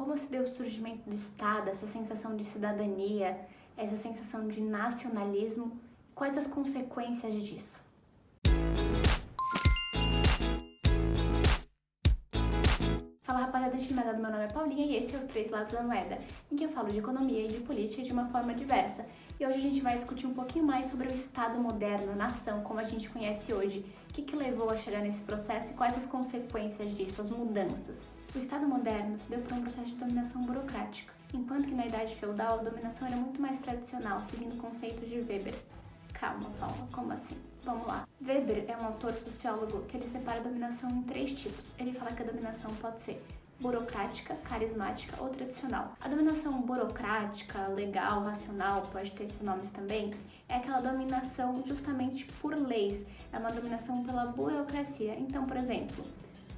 como se deu o surgimento do Estado, essa sensação de cidadania, essa sensação de nacionalismo, quais as consequências disso. Fala rapaziada estimada, meu nome é Paulinha e esse é Os Três Lados da Moeda, em que eu falo de economia e de política de uma forma diversa. E hoje a gente vai discutir um pouquinho mais sobre o Estado moderno, nação, como a gente conhece hoje, o que levou a chegar nesse processo e quais as consequências disso, as mudanças. O Estado moderno se deu por um processo de dominação burocrática, enquanto que na Idade Feudal a dominação era muito mais tradicional, seguindo conceitos de Weber. Calma, Paula, como assim? Vamos lá. Weber é um autor sociólogo que ele separa a dominação em 3 tipos. Ele fala que a dominação pode ser burocrática, carismática ou tradicional. A dominação burocrática, legal, racional, pode ter esses nomes também, é aquela dominação justamente por leis. É uma dominação pela burocracia. Então, por exemplo,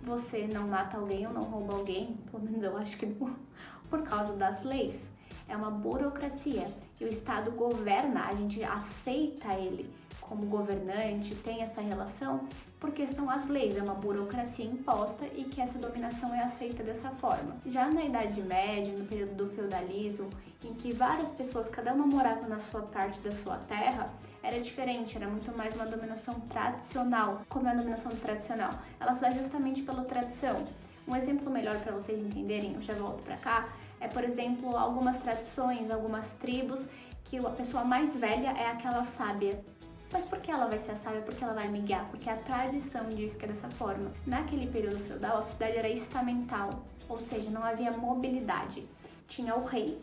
você não mata alguém ou não rouba alguém, pelo menos eu acho que por causa das leis. É uma burocracia e o Estado governa, a gente aceita ele como governante, tem essa relação porque são as leis, é uma burocracia imposta e que essa dominação é aceita dessa forma. Já na Idade Média, no período do feudalismo, em que várias pessoas, cada uma morava na sua parte da sua terra, era diferente, era muito mais uma dominação tradicional. Como é a dominação tradicional? Ela se dá justamente pela tradição. Um exemplo melhor para vocês entenderem, eu já volto para cá, é, por exemplo, algumas tradições, algumas tribos, que a pessoa mais velha é aquela sábia. Mas por que ela vai ser a sábia? Porque ela vai me guiar? Porque a tradição diz que é dessa forma. Naquele período feudal, a sociedade era estamental, ou seja, não havia mobilidade. Tinha o rei,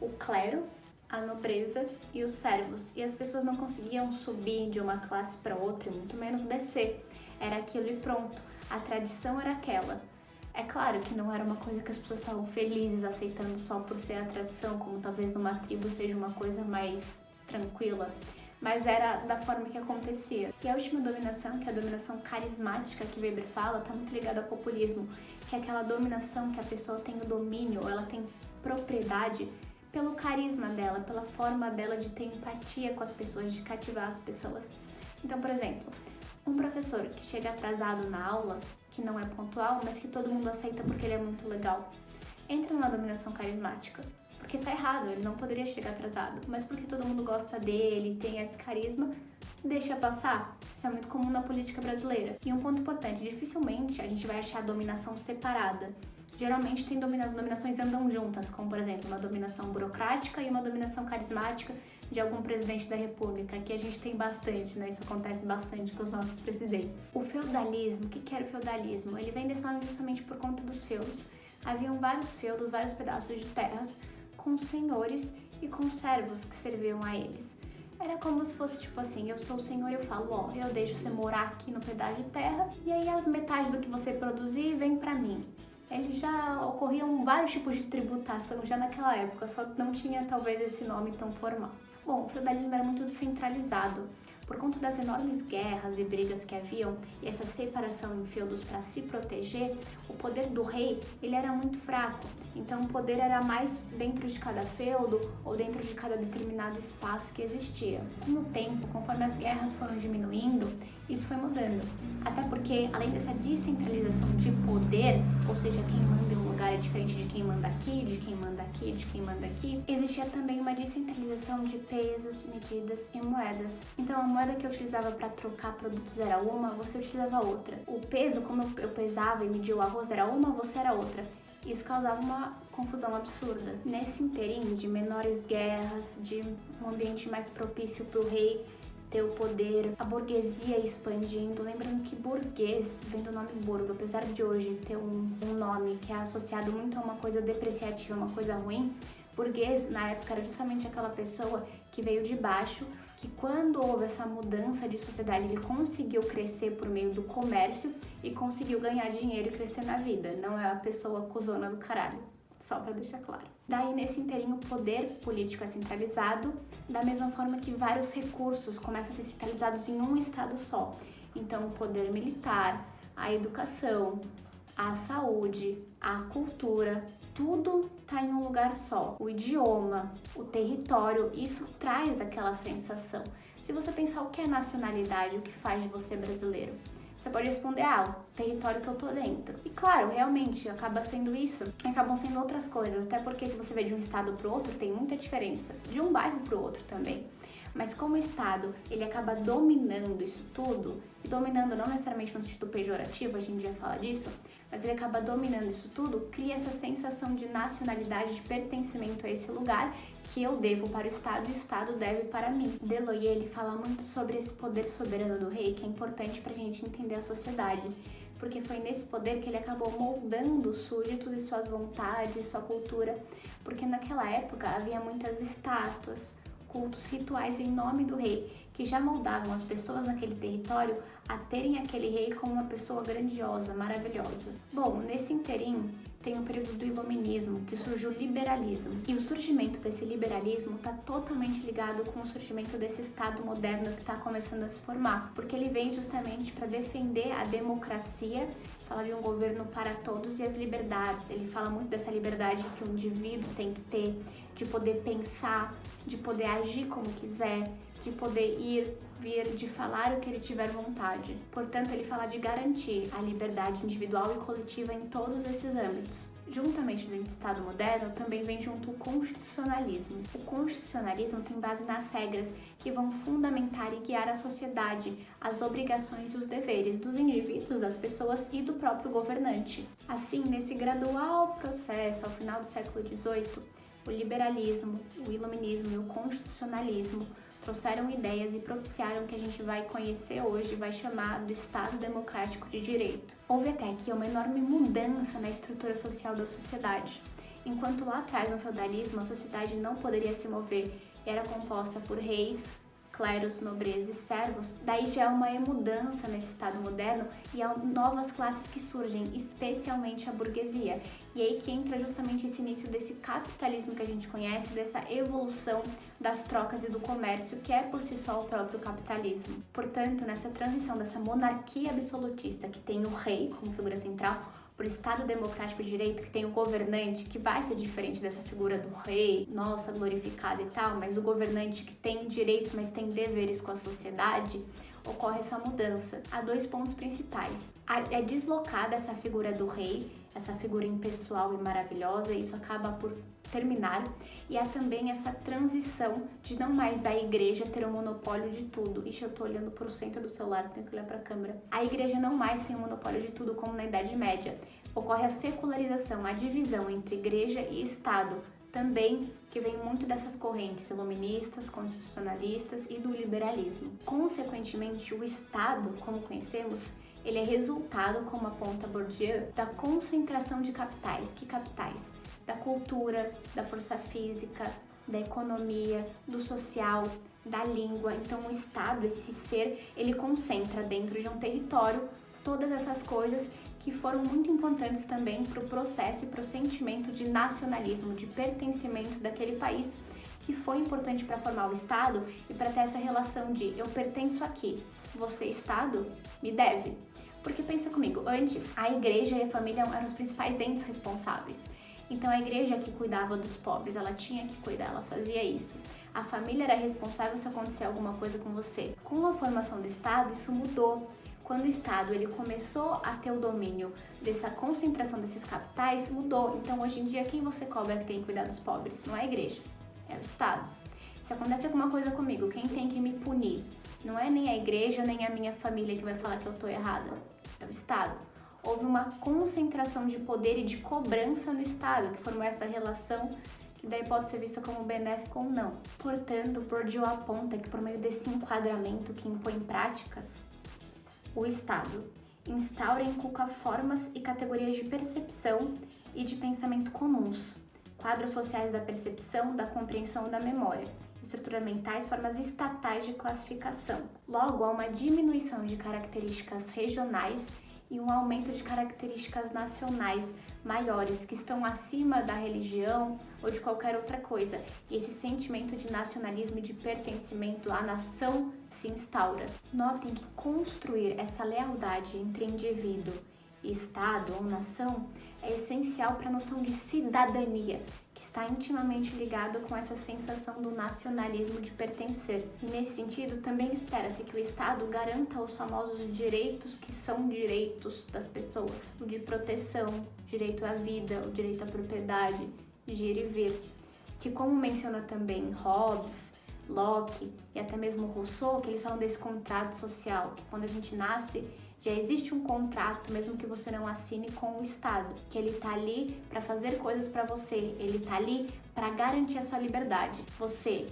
o clero, a nobreza e os servos. E as pessoas não conseguiam subir de uma classe para outra, muito menos descer. Era aquilo e pronto. A tradição era aquela. É claro que não era uma coisa que as pessoas estavam felizes aceitando só por ser a tradição, como talvez numa tribo seja uma coisa mais tranquila, mas era da forma que acontecia. E a última dominação, que é a dominação carismática que Weber fala, está muito ligada ao populismo, que é aquela dominação que a pessoa tem o domínio, ou ela tem propriedade pelo carisma dela, pela forma dela de ter empatia com as pessoas, de cativar as pessoas. Então, por exemplo, um professor que chega atrasado na aula, que não é pontual, mas que todo mundo aceita porque ele é muito legal, entra na dominação carismática. Porque tá errado, ele não poderia chegar atrasado, mas porque todo mundo gosta dele, tem esse carisma, deixa passar. Isso é muito comum na política brasileira. E um ponto importante, dificilmente a gente vai achar a dominação separada. Geralmente tem dominações andam juntas, como por exemplo uma dominação burocrática e uma dominação carismática de algum presidente da república, que a gente tem bastante, né? Isso acontece bastante com os nossos presidentes. O feudalismo, o que era o feudalismo? Ele vem desse nome justamente por conta dos feudos. Haviam vários feudos, vários pedaços de terras com senhores e com servos que serviam a eles. Era como se fosse tipo assim, eu sou o senhor e eu falo, ó, eu deixo você morar aqui no pedaço de terra e aí a metade do que você produzir vem pra mim. Eles já ocorriam vários tipos de tributação já naquela época, só não tinha talvez esse nome tão formal. Bom, o feudalismo era muito descentralizado. Por conta das enormes guerras e brigas que haviam e essa separação em feudos para se proteger, o poder do rei ele era muito fraco. Então o poder era mais dentro de cada feudo ou dentro de cada determinado espaço que existia. Com o tempo, conforme as guerras foram diminuindo, isso foi mudando. Até porque, além dessa descentralização de poder, ou seja, quem manda em um lugar é diferente de quem manda aqui, de quem manda aqui, de quem manda aqui, existia também uma descentralização de pesos, medidas e moedas. Então, a moeda que eu utilizava para trocar produtos era uma, você utilizava outra. O peso, como eu pesava e media o arroz, era uma, você era outra. Isso causava uma confusão absurda. Nesse inteirinho de menores guerras, de um ambiente mais propício para o rei ter o poder, a burguesia expandindo, lembrando que burguês vem do nome burgo, apesar de hoje ter um nome que é associado muito a uma coisa depreciativa, uma coisa ruim, burguês na época era justamente aquela pessoa que veio de baixo, que quando houve essa mudança de sociedade, ele conseguiu crescer por meio do comércio e conseguiu ganhar dinheiro e crescer na vida, não é a pessoa cuzona do caralho. Só para deixar claro. Daí, nesse inteirinho, o poder político é centralizado, da mesma forma que vários recursos começam a ser centralizados em um estado só. Então, o poder militar, a educação, a saúde, a cultura, tudo está em um lugar só. O idioma, o território, isso traz aquela sensação. Se você pensar o que é nacionalidade, o que faz de você brasileiro? Você pode responder, o território que eu tô dentro. E claro, realmente, acaba sendo isso. Acabam sendo outras coisas, até porque se você vê de um estado pro outro, tem muita diferença. De um bairro pro outro também. Mas como o Estado, ele acaba dominando isso tudo, e dominando não necessariamente no sentido pejorativo, a gente já fala disso, mas ele acaba dominando isso tudo, cria essa sensação de nacionalidade, de pertencimento a esse lugar, que eu devo para o Estado e o Estado deve para mim. Deloyer, ele fala muito sobre esse poder soberano do rei, que é importante para a gente entender a sociedade, porque foi nesse poder que ele acabou moldando os súditos e suas vontades, sua cultura, porque naquela época havia muitas estátuas, cultos rituais em nome do rei, que já moldavam as pessoas naquele território a terem aquele rei como uma pessoa grandiosa, maravilhosa. Bom, nesse interim tem o período do iluminismo, que surgiu o liberalismo. E o surgimento desse liberalismo está totalmente ligado com o surgimento desse Estado moderno que está começando a se formar, porque ele vem justamente para defender a democracia, fala de um governo para todos e as liberdades. Ele fala muito dessa liberdade que o indivíduo tem que ter, de poder pensar, de poder agir como quiser, de poder ir, vir, de falar o que ele tiver vontade. Portanto, ele fala de garantir a liberdade individual e coletiva em todos esses âmbitos. Juntamente do Estado moderno, também vem junto o constitucionalismo. O constitucionalismo tem base nas regras que vão fundamentar e guiar a sociedade, as obrigações e os deveres dos indivíduos, das pessoas e do próprio governante. Assim, nesse gradual processo, ao final do século XVIII, o liberalismo, o iluminismo e o constitucionalismo trouxeram ideias e propiciaram que a gente vai conhecer hoje e vai chamar do Estado Democrático de Direito. Houve até aqui uma enorme mudança na estrutura social da sociedade. Enquanto lá atrás, no feudalismo, a sociedade não poderia se mover e era composta por reis, clérigos, nobreza e servos, daí já é uma mudança nesse Estado moderno e há novas classes que surgem, especialmente a burguesia. E aí que entra justamente esse início desse capitalismo que a gente conhece, dessa evolução das trocas e do comércio, que é por si só o próprio capitalismo. Portanto, nessa transição dessa monarquia absolutista que tem o rei como figura central, por Estado Democrático de Direito, que tem o governante, que vai ser diferente dessa figura do rei, nossa, glorificado e tal, mas o governante que tem direitos, mas tem deveres com a sociedade, ocorre essa mudança. Há dois pontos principais. É deslocada essa figura do rei, essa figura impessoal e maravilhosa, e isso acaba por terminar, e há também essa transição de não mais a igreja ter o monopólio de tudo. Ixi, eu tô olhando pro centro do celular, tenho que olhar pra câmera. A igreja não mais tem o monopólio de tudo como na Idade Média. Ocorre a secularização, a divisão entre igreja e Estado, também que vem muito dessas correntes iluministas, constitucionalistas e do liberalismo. Consequentemente, o Estado, como conhecemos, ele é resultado, como aponta Bourdieu, da concentração de capitais. Que capitais? Da cultura, da força física, da economia, do social, da língua. Então, o Estado, esse ser, ele concentra dentro de um território todas essas coisas que foram muito importantes também para o processo e para o sentimento de nacionalismo, de pertencimento daquele país, que foi importante para formar o Estado e para ter essa relação de eu pertenço aqui, você, Estado, me deve. Porque pensa comigo, antes a igreja e a família eram os principais entes responsáveis. Então a igreja que cuidava dos pobres, ela tinha que cuidar, ela fazia isso. A família era responsável se acontecer alguma coisa com você. Com a formação do Estado, isso mudou. Quando o Estado ele começou a ter o domínio dessa concentração desses capitais, mudou. Então hoje em dia quem você cobra que tem que cuidar dos pobres? Não é a igreja, é o Estado. Se acontece alguma coisa comigo, quem tem que me punir? Não é nem a igreja, nem a minha família que vai falar que eu tô errada, é o Estado. Houve uma concentração de poder e de cobrança no Estado, que formou essa relação que daí pode ser vista como benéfica ou não. Portanto, Bourdieu aponta que por meio desse enquadramento que impõe práticas, o Estado instaura e inculca formas e categorias de percepção e de pensamento comuns, quadros sociais da percepção, da compreensão e da memória, estruturas mentais, formas estatais de classificação. Logo, há uma diminuição de características regionais e um aumento de características nacionais maiores, que estão acima da religião ou de qualquer outra coisa. E esse sentimento de nacionalismo e de pertencimento à nação se instaura. Notem que construir essa lealdade entre indivíduo e Estado ou nação é essencial para a noção de cidadania, que está intimamente ligado com essa sensação do nacionalismo de pertencer. E nesse sentido, também espera-se que o Estado garanta os famosos direitos que são direitos das pessoas, o de proteção, direito à vida, o direito à propriedade, de ir e vir, que como menciona também Hobbes, Locke e até mesmo Rousseau, que eles falam desse contrato social, que quando a gente nasce, já existe um contrato, mesmo que você não assine, com o Estado, que ele tá ali para fazer coisas para você, ele tá ali para garantir a sua liberdade. Você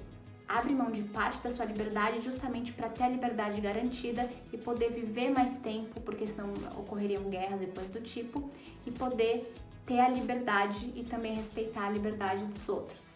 abre mão de parte da sua liberdade justamente para ter a liberdade garantida e poder viver mais tempo, porque senão ocorreriam guerras e coisas do tipo, e poder ter a liberdade e também respeitar a liberdade dos outros.